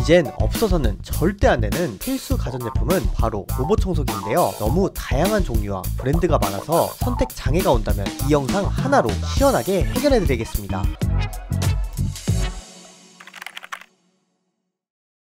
이젠 없어서는 절대 안되는 필수 가전제품은 바로 로봇 청소기인데요. 너무 다양한 종류와 브랜드가 많아서 선택 장애가 온다면 이 영상 하나로 시원하게 해결해드리겠습니다.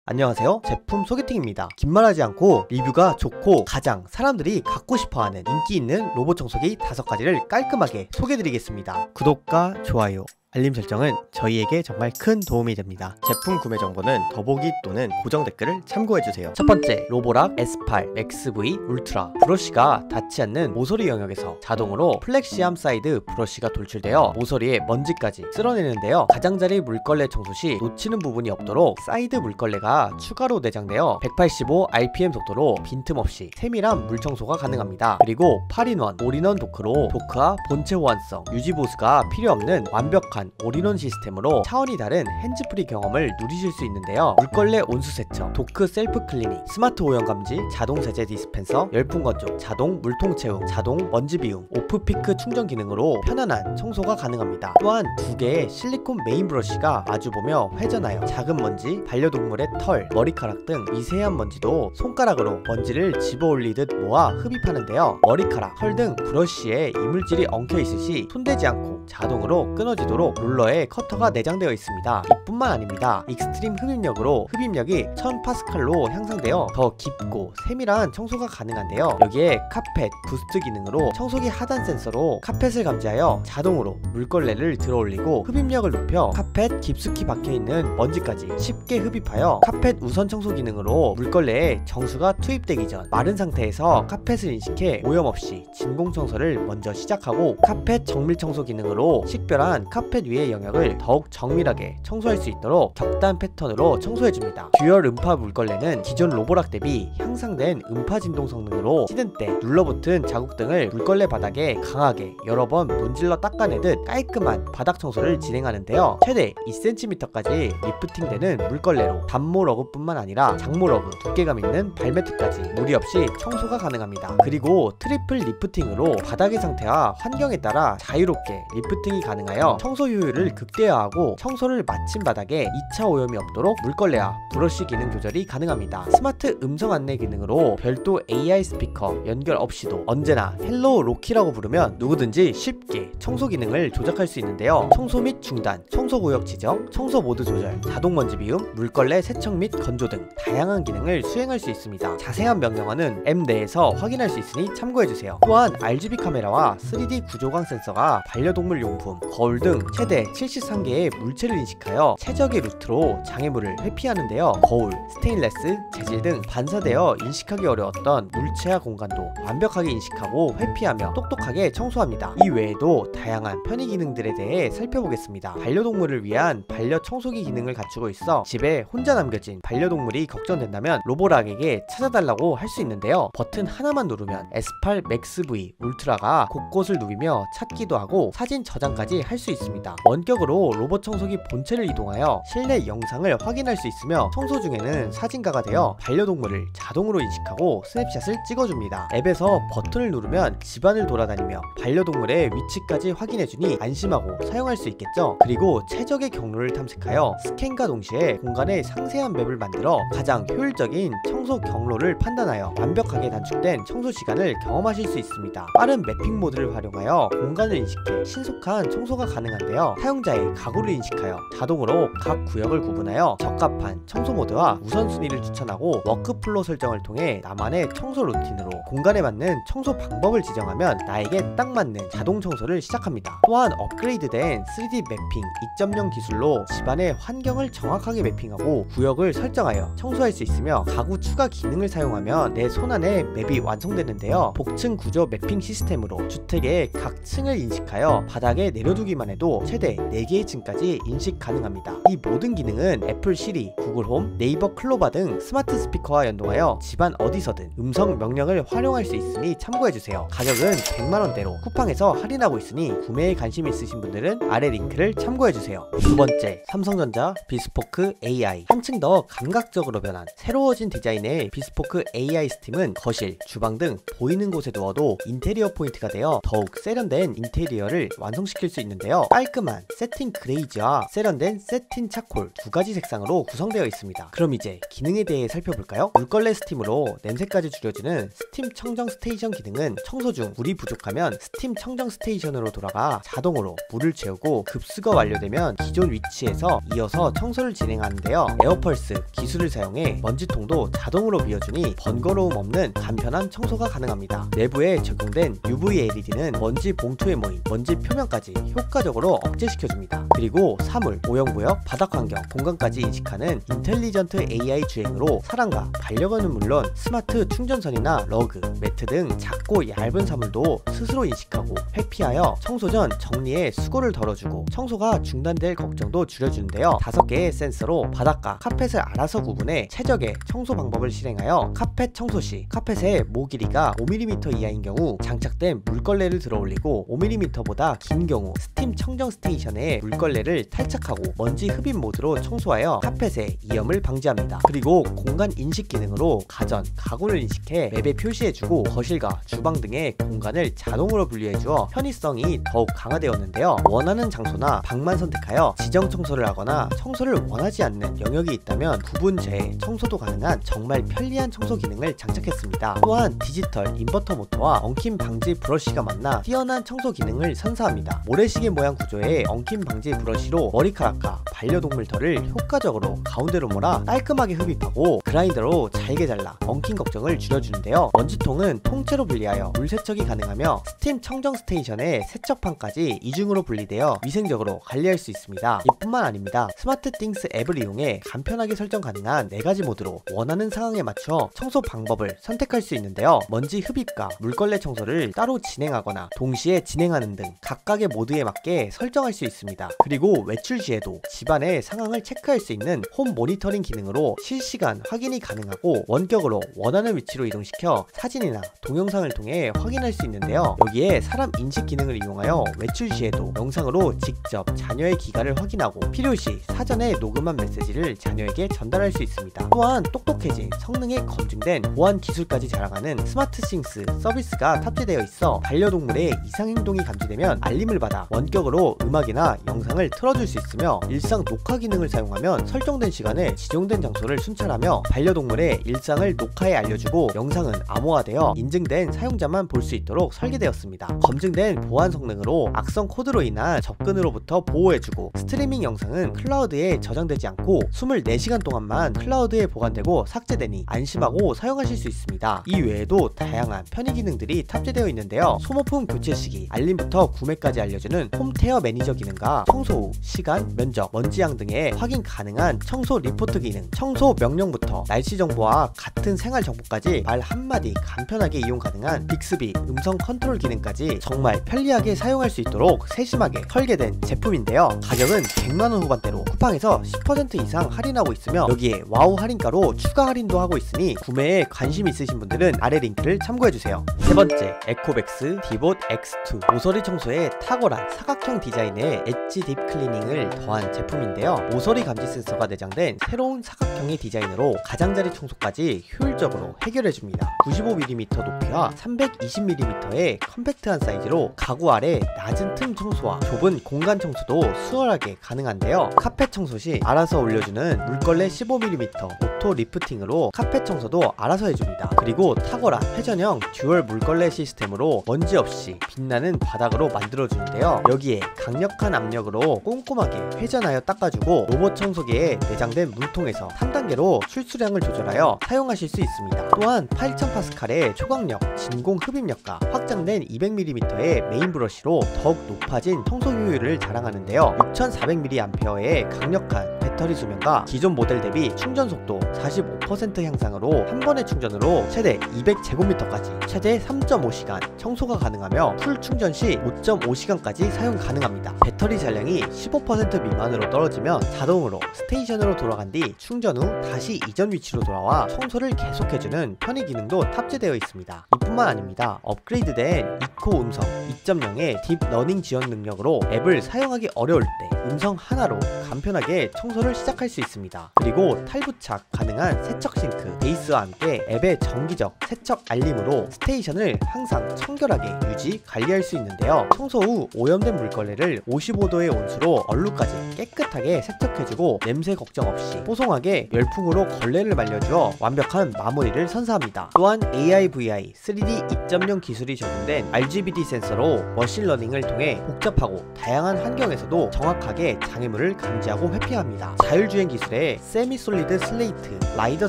안녕하세요, 제품 소개팅입니다. 긴말하지 않고 리뷰가 좋고 가장 사람들이 갖고 싶어하는 인기 있는 로봇 청소기 5가지를 깔끔하게 소개해드리겠습니다. 구독과 좋아요, 알림 설정은 저희에게 정말 큰 도움이 됩니다. 제품 구매 정보는 더보기 또는 고정 댓글을 참고해주세요. 첫 번째, 로보락 S8 맥스 V 울트라. 브러쉬가 닿지 않는 모서리 영역에서 자동으로 플렉시암 사이드 브러쉬가 돌출되어 모서리의 먼지까지 쓸어내는데요. 가장자리 물걸레 청소 시 놓치는 부분이 없도록 사이드 물걸레가 추가로 내장되어 185 rpm 속도로 빈틈없이 세밀한 물청소가 가능합니다. 그리고 8인원 올인원 도크로 도크와 본체 호환성, 유지 보수가 필요 없는 완벽한 올인원 시스템으로 차원이 다른 핸즈프리 경험을 누리실 수 있는데요. 물걸레 온수 세척, 도크 셀프 클리닝, 스마트 오염 감지, 자동 세제 디스펜서, 열풍 건조, 자동 물통 채움, 자동 먼지 비움, 오프 피크 충전 기능으로 편안한 청소가 가능합니다. 또한 2개의 실리콘 메인 브러쉬가 마주보며 회전하여 작은 먼지, 반려동물의 털, 머리카락 등 미세한 먼지도 손가락으로 먼지를 집어 올리듯 모아 흡입하는데요. 머리카락, 털 등 브러쉬에 이물질이 엉켜있을 시 손대지 않고 자동으로 끊어지도록 롤러에 커터가 내장되어 있습니다. 이뿐만 아닙니다. 익스트림 흡입력으로 흡입력이 1000파스칼로 향상되어 더 깊고 세밀한 청소가 가능한데요. 여기에 카펫 부스트 기능으로 청소기 하단 센서로 카펫을 감지하여 자동으로 물걸레를 들어올리고 흡입력을 높여 카펫 깊숙이 박혀있는 먼지까지 쉽게 흡입하여 카펫 우선 청소 기능으로 물걸레에 정수가 투입되기 전 마른 상태에서 카펫을 인식해 오염 없이 진공 청소를 먼저 시작하고 카펫 정밀 청소 기능으로 식별한 카펫 위의 영역을 더욱 정밀하게 청소할 수 있도록 격단 패턴으로 청소해줍니다. 듀얼 음파 물걸레는 기존 로보락 대비 향상된 음파 진동 성능으로 찌든 때 눌러붙은 자국 등을 물걸레 바닥에 강하게 여러 번 문질러 닦아내듯 깔끔한 바닥 청소를 진행하는데요. 최대 2cm까지 리프팅되는 물걸레로 단모 러그뿐만 아니라 장모 러그, 두께감 있는 발매트까지 무리 없이 청소가 가능합니다. 그리고 트리플 리프팅으로 바닥의 상태와 환경에 따라 자유롭게 리프팅이 가능하여 청소 효율을 극대화하고 청소를 마친 바닥에 2차 오염이 없도록 물걸레와 브러쉬 기능 조절이 가능합니다. 스마트 음성 안내 기능으로 별도 AI 스피커 연결 없이도 언제나 헬로우 로키라고 부르면 누구든지 쉽게 청소 기능을 조작할 수 있는데요. 청소 및 중단, 청소 구역 지정, 청소 모드 조절, 자동 먼지 비움, 물걸레 세척 및 건조 등 다양한 기능을 수행할 수 있습니다. 자세한 명령어는 앱 내에서 확인할 수 있으니 참고해주세요. 또한 RGB 카메라와 3D 구조광 센서가 반려동물 용품, 거울 등 최대 73개의 물체를 인식하여 최적의 루트로 장애물을 회피하는데요. 거울, 스테인레스, 재질 등 반사되어 인식하기 어려웠던 물체와 공간도 완벽하게 인식하고 회피하며 똑똑하게 청소합니다. 이 외에도 다양한 편의 기능들에 대해 살펴보겠습니다. 반려동물을 위한 반려 청소기 기능을 갖추고 있어 집에 혼자 남겨진 반려동물이 걱정된다면 로보락에게 찾아달라고 할 수 있는데요. 버튼 하나만 누르면 S8 맥스 V 울트라가 곳곳을 누비며 찾기도 하고 사진 저장까지 할 수 있습니다. 원격으로 로봇 청소기 본체를 이동하여 실내 영상을 확인할 수 있으며 청소 중에는 사진가가 되어 반려동물을 자동으로 인식하고 스냅샷을 찍어줍니다. 앱에서 버튼을 누르면 집안을 돌아다니며 반려동물의 위치까지 확인해주니 안심하고 사용할 수 있겠죠. 그리고 최적의 경로를 탐색하여 스캔과 동시에 공간의 상세한 맵을 만들어 가장 효율적인 청소 경로를 판단하여 완벽하게 단축된 청소 시간을 경험하실 수 있습니다. 빠른 매핑 모드를 활용하여 공간을 인식해 신속한 청소가 가능한데요. 사용자의 가구를 인식하여 자동으로 각 구역을 구분하여 적합한 청소 모드와 우선순위를 추천하고 워크플로 설정을 통해 나만의 청소 루틴으로 공간에 맞는 청소 방법을 지정하면 나에게 딱 맞는 자동 청소를 시작합니다. 또한 업그레이드된 3D 매핑 2.0 기술로 집안의 환경을 정확하게 매핑하고 구역을 설정하여 청소할 수 있으며 가구 추가 기능을 사용하면 내 손안에 맵이 완성되는데요. 복층 구조 매핑 시스템으로 주택의 각 층을 인식하여 바닥에 내려두기만 해도 최대 4개의 층까지 인식 가능합니다. 이 모든 기능은 애플 시리, 구글 홈, 네이버 클로바 등 스마트 스피커와 연동하여 집안 어디서든 음성 명령을 활용할 수 있으니 참고해주세요. 가격은 100만원대로 쿠팡에서 할인하고 있으니 구매에 관심이 있으신 분들은 아래 링크를 참고해주세요. 두 번째, 삼성전자 비스포크 AI. 한층 더 감각적으로 변한 새로워진 디자인의 비스포크 AI 스팀은 거실, 주방 등 보이는 곳에 두어도 인테리어 포인트가 되어 더욱 세련된 인테리어를 완성시킬 수 있는데요. 깔끔한 세틴 그레이지와 세련된 세틴 차콜 두 가지 색상으로 구성되어 있습니다. 그럼 이제 기능에 대해 살펴볼까요? 물걸레 스팀으로 냄새까지 줄여주는 스팀 청정 스테이션 기능은 청소 중 물이 부족하면 스팀 청정 스테이션으로 돌아가 자동으로 물을 채우고 급수가 완료되면 기존 위치에서 이어서 청소를 진행하는데요. 에어펄스 기술을 사용해 먼지통도 자동으로 비워주니 번거로움 없는 간편한 청소가 가능합니다. 내부에 적용된 UV LED는 먼지 봉투에 모인 먼지 표면까지 효과적으로 억제시켜줍니다. 그리고 사물, 오형구역, 바닥 환경, 공간까지 인식하는 인텔리전트 AI 주행으로 사람과 반려견은 물론 스마트 충전선이나 러그, 매트 등 작고 얇은 사물도 스스로 인식하고 회피하여 청소 전 정리에 수고를 덜어주고 청소가 중단될 걱정도 줄여주는데요. 5개의 센서로 바닥과 카펫을 알아서 구분해 최적의 청소 방법을 실행하여 카펫 청소 시 카펫의 모 길이가 5mm 이하인 경우 장착된 물걸레를 들어올리고 5mm보다 긴 경우 스팀 청정 스테이션에 물걸레를 탈착하고 먼지 흡입 모드로 청소하여 카펫의 이염을 방지합니다. 그리고 공간 인식 기능으로 가전, 가구를 인식해 맵에 표시해주고 거실과 주방 등의 공간을 자동으로 분리해주어 편의성이 더욱 강화되었는데요. 원하는 장소나 방만 선택하여 지정 청소를 하거나 청소를 원하지 않는 영역이 있다면 구분 제외 청소도 가능한 정말 편리한 청소 기능을 장착했습니다. 또한 디지털 인버터 모터와 엉킴 방지 브러쉬가 만나 뛰어난 청소 기능을 선사합니다. 모래시계 모양 구조의 엉킴 방지 브러쉬로 머리카락과 반려동물 털을 효과적으로 가운데로 몰아 깔끔하게 흡입하고 그라인더로 잘게 잘라 엉킴 걱정을 줄여주는데요. 먼지통은 통째로 분리하여 물 세척이 가능하며 스팀 청정 스테이션의 세척판까지 이중으로 분리되어 위생적으로 관리할 수 있습니다. 이뿐만 아닙니다. 스마트띵스 앱을 이용해 간편하게 설정 가능한 4가지 모드로 원하는 상황에 맞춰 청소 방법을 선택할 수 있는데요. 먼지 흡입과 물걸레 청소를 따로 진행하거나 동시에 진행하는 등 각각의 모드에 맞게 설정할 수 있습니다. 그리고 외출 시에도 집안의 상황을 체크할 수 있는 홈 모니터링 기능으로 실시간 확인이 가능하고 원격으로 원하는 위치로 이동시켜 사진이나 동영상을 통해 확인할 수 있는데요. 여기에 사람 인식 기능을 이용하여 외출 시에도 영상으로 직접 자녀의 기가를 확인하고 필요시 사전에 녹음한 메시지를 자녀에게 전달할 수 있습니다. 또한 똑똑해진 성능에 검증된 보안 기술까지 자랑하는 스마트싱스 서비스가 탑재되어 있어 반려동물의 이상 행동이 감지되면 알림을 받아 원격으로 음악이나 영상을 틀어줄 수 있으며 일상 녹화 기능을 사용하면 설정된 시간에 지정된 장소를 순찰하며 반려동물의 일상을 녹화해 알려주고 영상은 암호화되어 인증된 사용자만 볼 수 있도록 설계되었습니다. 검증된 보안 성능으로 악성 코드로 인한 접근으로부터 보호해주고 스트리밍 영상은 클라우드에 저장되지 않고 24시간 동안만 클라우드에 보관되고 삭제되니 안심하고 사용하실 수 있습니다. 이 외에도 다양한 편의 기능들이 탑재되어 있는데요. 소모품 교체 시기, 알림부터 구매까지 알려주는 홈테어 매니저 기능과 청소 후 시간, 면적, 먼지양 등의 확인 가능한 청소 리포트 기능, 청소 명령부터 날씨 정보와 같은 생활 정보까지 말 한마디 간편하게 이용 가능한 빅스비 음성 컨트롤 기능까지 정말 편리하게 사용할 수 있도록 세심하게 설계된 제품인데요. 가격은 100만원 후반대로 쿠팡에서 10% 이상 할인하고 있으며 여기에 와우 할인가로 추가 할인도 하고 있으니 구매에 관심 있으신 분들은 아래 링크를 참고해주세요. 세 번째, 에코백스 디봇 X2 모서리 청소에 탁월한 사각형 디자인의 엣지 딥 클리닝을 더한 제품인데요. 모서리 감지 센서가 내장된 새로운 사각형의 디자인으로 가장자리 청소까지 효율적으로 해결해줍니다. 95mm 높이와 320mm의 컴팩트한 사이즈로 가구 아래 낮은 틈 청소와 좁은 공간 청소도 수월하게 가능한데요. 카펫 청소 시 알아서 올려주는 물걸레 15mm 오토 리프팅으로 카펫 청소도 알아서 해줍니다. 그리고 탁월한 회전형 듀얼 물걸레 시스템으로 먼지 없이 빛나는 바닥으로 만들어주는데요. 여기에 강력한 압력으로 꼼꼼하게 회전하여 닦아주고 로봇 청소기에 내장된 물통에서 3단계로 출수량을 조절하여 사용하실 수 있습니다. 또한 8000파스칼의 초강력 진공 흡입력과 확장된 200mm의 메인 브러쉬로 더욱 높아진 청소 효율을 자랑하는데요. 6400mAh의 강력한 배터리 수명과 기존 모델 대비 충전 속도 45% 향상으로 한 번의 충전으로 최대 200제곱미터까지 최대 3.5시간 청소가 가능하며 풀 충전 시 5.5시간까지 사용 가능합니다. 배터리 잔량이 15% 미만으로 떨어지면 자동으로 스테이션으로 돌아간 뒤 충전 후 다시 이전 위치로 돌아와 청소를 계속해주는 편의 기능도 탑재되어 있습니다. 이뿐만 아닙니다. 업그레이드된 이코 음성 2.0의 딥러닝 지원 능력으로 앱을 사용하기 어려울 때 음성 하나로 간편하게 청소를 청소를 시작할 수 있습니다. 그리고 탈부착 가능한 세척 싱크 베이스와 함께 앱의 정기적 세척 알림으로 스테이션을 항상 청결하게 유지 관리할 수 있는데요. 청소 후 오염된 물걸레를 55도의 온수로 얼룩까지 깨끗하게 세척해주고 냄새 걱정 없이 뽀송하게 열풍으로 걸레를 말려주어 완벽한 마무리를 선사합니다. 또한 AIVI 3D 2.0 기술이 적용된 RGBD 센서로 머신러닝을 통해 복잡하고 다양한 환경에서도 정확하게 장애물을 감지하고 회피합니다. 자율주행 기술에 세미솔리드 슬레이트 라이더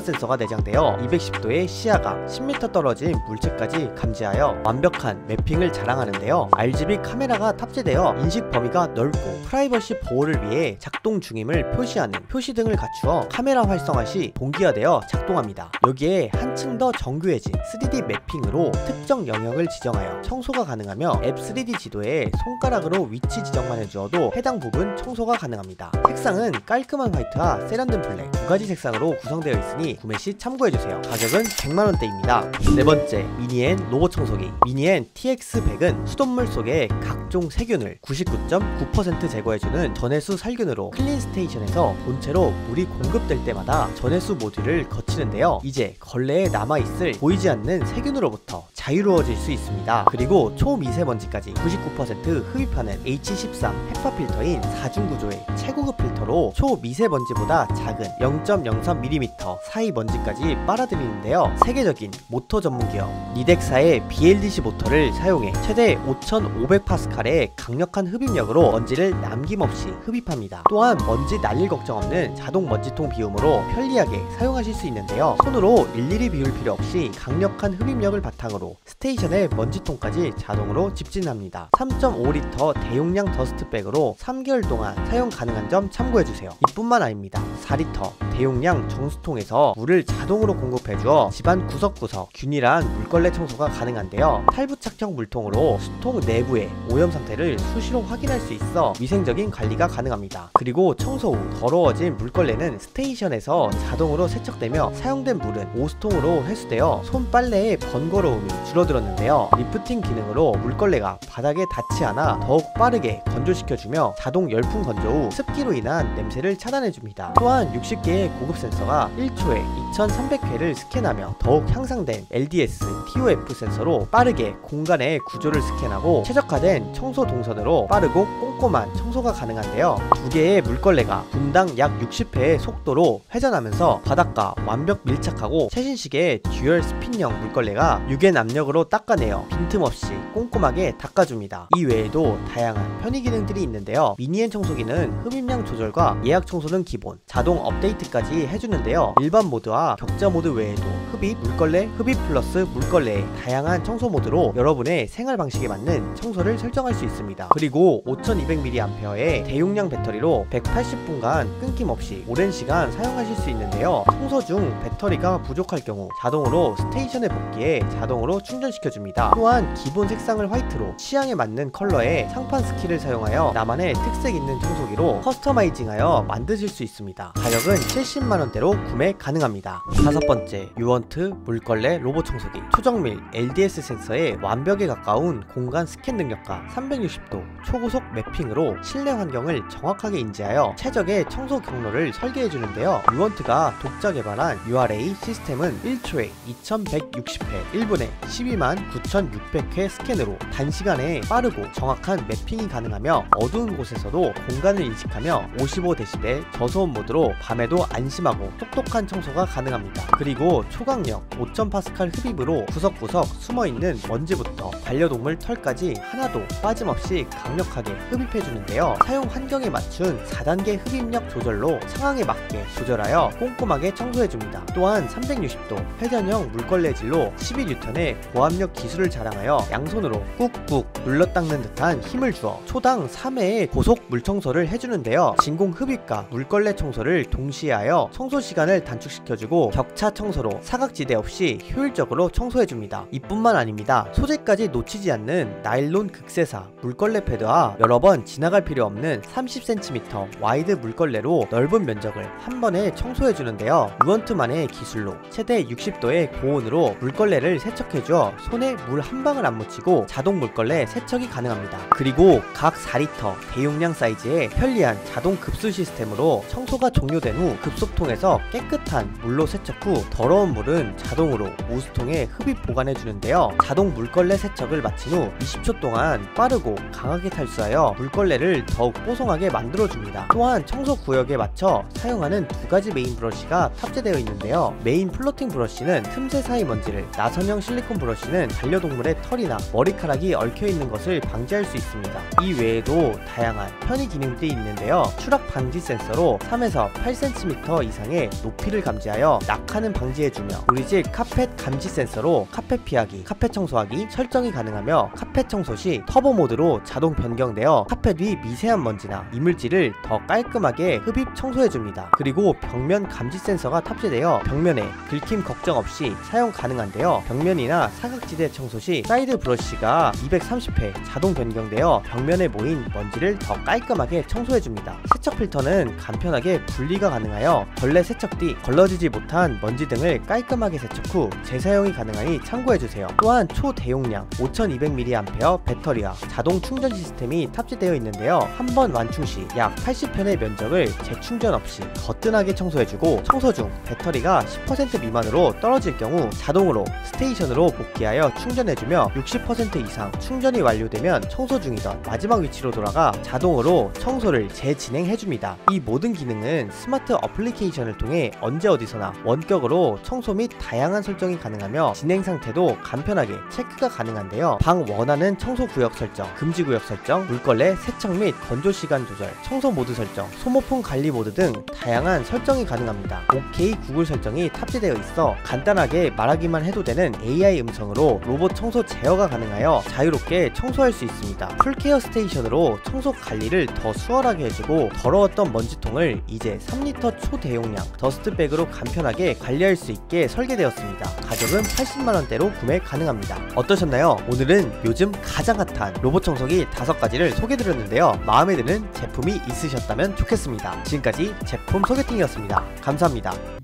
센서가 내장되어 210도의 시야가 10m 떨어진 물체까지 감지하여 완벽한 매핑을 자랑하는데요. RGB 카메라가 탑재되어 인식 범위가 넓고 프라이버시 보호를 위해 작동 중임을 표시하는 표시등을 갖추어 카메라 활성화 시 동기화되어 작동합니다. 여기에 한층 더 정교해진 3D 매핑으로 특정 영역을 지정하여 청소가 가능하며 앱 3D 지도에 손가락으로 위치 지정만 해주어도 해당 부분 청소가 가능합니다. 색상은 깔끔한 화이트와 세련된 블랙 두 가지 색상으로 구성되어 있으니 구매 시 참고해주세요. 가격은 100만원대입니다. 네 번째, 미니앤 로봇 청소기. 미니앤 TX100은 수돗물 속의 각종 세균을 99.9% 제거해주는 전해수 살균으로 클린 스테이션에서 본체로 물이 공급될 때마다 전해수 모듈을 거치는데요. 이제 걸레에 남아있을 보이지 않는 세균으로부터 자유로워질 수 있습니다. 그리고 초미세먼지까지 99% 흡입하는 H13 헤파 필터인 4중 구조의 최고급 필터로 초미세먼지보다 작은 0.03mm 사이 먼지까지 빨아들이는데요. 세계적인 모터 전문 기업 니덱사의 BLDC 모터를 사용해 최대 5500파스칼의 강력한 흡입력으로 먼지를 남김없이 흡입합니다. 또한 먼지 날릴 걱정 없는 자동 먼지통 비움으로 편리하게 사용하실 수 있는데요. 손으로 일일이 비울 필요 없이 강력한 흡입력을 바탕으로 스테이션의 먼지통까지 자동으로 집진합니다. 3.5리터 대용량 더스트백으로 3개월 동안 사용 가능한 점 참고해주세요. 이뿐만 아닙니다. 4리터 대용량 정수통에서 물을 자동으로 공급해주어 집안 구석구석 균일한 물걸레 청소가 가능한데요. 탈부착형 물통으로 수통 내부의 오염 상태를 수시로 확인할 수 있어 위생적인 관리가 가능합니다. 그리고 청소 후 더러워진 물걸레는 스테이션에서 자동으로 세척되며 사용된 물은 오수통으로 회수되어 손빨래의 번거로움이 줄어들었는데요. 리프팅 기능으로 물걸레가 바닥에 닿지 않아 더욱 빠르게 건조시켜주며 자동 열풍 건조 후 습기로 인한 냄새를 차단해줍니다. 또한 60개의 고급 센서가 1초에 2300회를 스캔하며 더욱 향상된 LDS TOF 센서로 빠르게 공간의 구조를 스캔하고 최적화된 청소 동선으로 빠르고 꼼꼼한 청소가 가능한데요. 두 개의 물걸레가 분당 약 60회의 속도로 회전하면서 바닥과 완벽 밀착하고 최신식의 듀얼 스핀형 물걸레가 유겐 압력으로 닦아내어 빈틈없이 꼼꼼하게 닦아줍니다. 이 외에도 다양한 편의 기능들이 있는데요. 미니앤 청소기는 흡입량 조절과 예약 청소는 기본, 자동 업데이트까지 해주는데요. 일반 모드와 격자 모드 외에도 흡입, 물걸레, 흡입 플러스 물걸레의 다양한 청소 모드로 여러분의 생활 방식에 맞는 청소를 설정할 수 있습니다. 그리고 5200mAh의 대용량 배터리로 180분간 끊김없이 오랜 시간 사용하실 수 있는데요. 청소 중 배터리가 부족할 경우 자동으로 스테이션에 복귀해 자동으로 충전시켜줍니다. 또한 기본 색상을 화이트로 취향에 맞는 컬러의 상판 스킬을 사용하여 나만의 특색 있는 청소기로 커스터마이징하여 만드실 수 있습니다. 가격은 70만원대로 구매 가능합니다. 다섯 번째, 유원트 물걸레 로봇 청소기. 초정밀 LDS 센서의 완벽에 가까운 공간 스캔 능력과 360도 초고속 매핑으로 실내 환경을 정확하게 인지하여 최적의 청소 경로를 설계해주는데요. 유원트가 독자 개발한 URA 시스템은 1초에 2160회, 1분에 129,600회 스캔으로 단시간에 빠르고 정확한 매핑이 가능하며 어두운 곳에서도 공간을 인식하며 55dB 저소음 모드로 밤에도 안심하고 똑똑한 청소가 가능합니다. 그리고 초강력 5000파스칼 흡입으로 구석구석 숨어있는 먼지부터 반려동물 털까지 하나도 빠짐없이 강력하게 흡입해주는데요. 사용 환경에 맞춘 4단계 흡입력 조절로 상황에 맞게 조절하여 꼼꼼하게 청소해줍니다. 또한 360도 회전형 물걸레질로 11N의 고압력 기술을 자랑하여 양손으로 꾹꾹 눌러 닦는 듯한 힘을 주어 초당 3회의 고속 물청소를 해주는데요. 진공 흡입과 물걸레 청소를 동시에 하여 청소 시간을 단축시켜주고 격차 청소로 사각지대 없이 효율적으로 청소해줍니다. 이뿐만 아닙니다. 소재까지 놓치지 않는 나일론 극세사 물걸레 패드와 여러 번 지나갈 필요 없는 30cm 와이드 물걸레로 넓은 면적을 한 번에 청소해주는데요. 유원트만의 기술로 최대 60도의 고온으로 물걸레를 세척해줘 손에 물 한 방울 안 묻히고 자동 물걸레 세척이 가능합니다. 그리고 각 4리터 대용량 사이즈의 편리한 자동 급수 시스템으로 되므로 청소가 종료된 후 급속통에서 깨끗한 물로 세척 후 더러운 물은 자동으로 우스통에 흡입 보관해 주는데요. 자동 물걸레 세척을 마친 후 20초 동안 빠르고 강하게 탈수하여 물걸레를 더욱 뽀송하게 만들어 줍니다. 또한 청소 구역에 맞춰 사용하는 두 가지 메인 브러쉬가 탑재되어 있는데요. 메인 플로팅 브러쉬는 틈새 사이 먼지를, 나선형 실리콘 브러쉬는 반려동물의 털이나 머리카락이 얽혀 있는 것을 방지할 수 있습니다. 이 외에도 다양한 편의 기능들이 있는데요. 추락 방지 센서로 3에서 8cm 이상의 높이를 감지하여 낙하는 방지해주며, 우리 집 카펫 감지 센서로 카펫 피하기, 카펫 청소하기 설정이 가능하며, 카펫 청소 시 터보 모드로 자동 변경되어 카펫 위 미세한 먼지나 이물질을 더 깔끔하게 흡입 청소해줍니다. 그리고 벽면 감지 센서가 탑재되어 벽면에 긁힘 걱정 없이 사용 가능한데요. 벽면이나 사각지대 청소 시 사이드 브러쉬가 230회 자동 변경되어 벽면에 모인 먼지를 더 깔끔하게 청소해줍니다. 세척 필터는 간편하게 분리가 가능하여 걸레 세척 뒤 걸러지지 못한 먼지 등을 깔끔하게 세척 후 재사용이 가능하니 참고해주세요. 또한 초대용량 5200mAh 배터리와 자동 충전 시스템이 탑재되어 있는데요. 한 번 완충 시 약 80편의 면적을 재충전 없이 거뜬하게 청소해주고, 청소 중 배터리가 10% 미만으로 떨어질 경우 자동으로 스테이션으로 복귀하여 충전해주며, 60% 이상 충전이 완료되면 청소 중이던 마지막 위치로 돌아가 자동으로 청소를 재진행해줍니다. 이 모든 기능은 스마트 어플리케이션을 통해 언제 어디서나 원격으로 청소 및 다양한 설정이 가능하며 진행 상태도 간편하게 체크가 가능한데요. 방 원하는 청소 구역 설정, 금지 구역 설정, 물걸레 세척 및 건조 시간 조절, 청소 모드 설정, 소모품 관리 모드 등 다양한 설정이 가능합니다. OK 구글 설정이 탑재되어 있어 간단하게 말하기만 해도 되는 AI 음성으로 로봇 청소 제어가 가능하여 자유롭게 청소할 수 있습니다. 풀케어 스테이션으로 청소 관리를 더 수월하게 해주고, 더러웠던 먼지통을 이제 3리터 초대용량 더스트백으로 간편하게 관리할 수 있게 설계되었습니다. 가격은 80만원대로 구매 가능합니다. 어떠셨나요? 오늘은 요즘 가장 핫한 로봇 청소기 5가지를 소개드렸는데요. 마음에 드는 제품이 있으셨다면 좋겠습니다. 지금까지 제품 소개팅이었습니다. 감사합니다.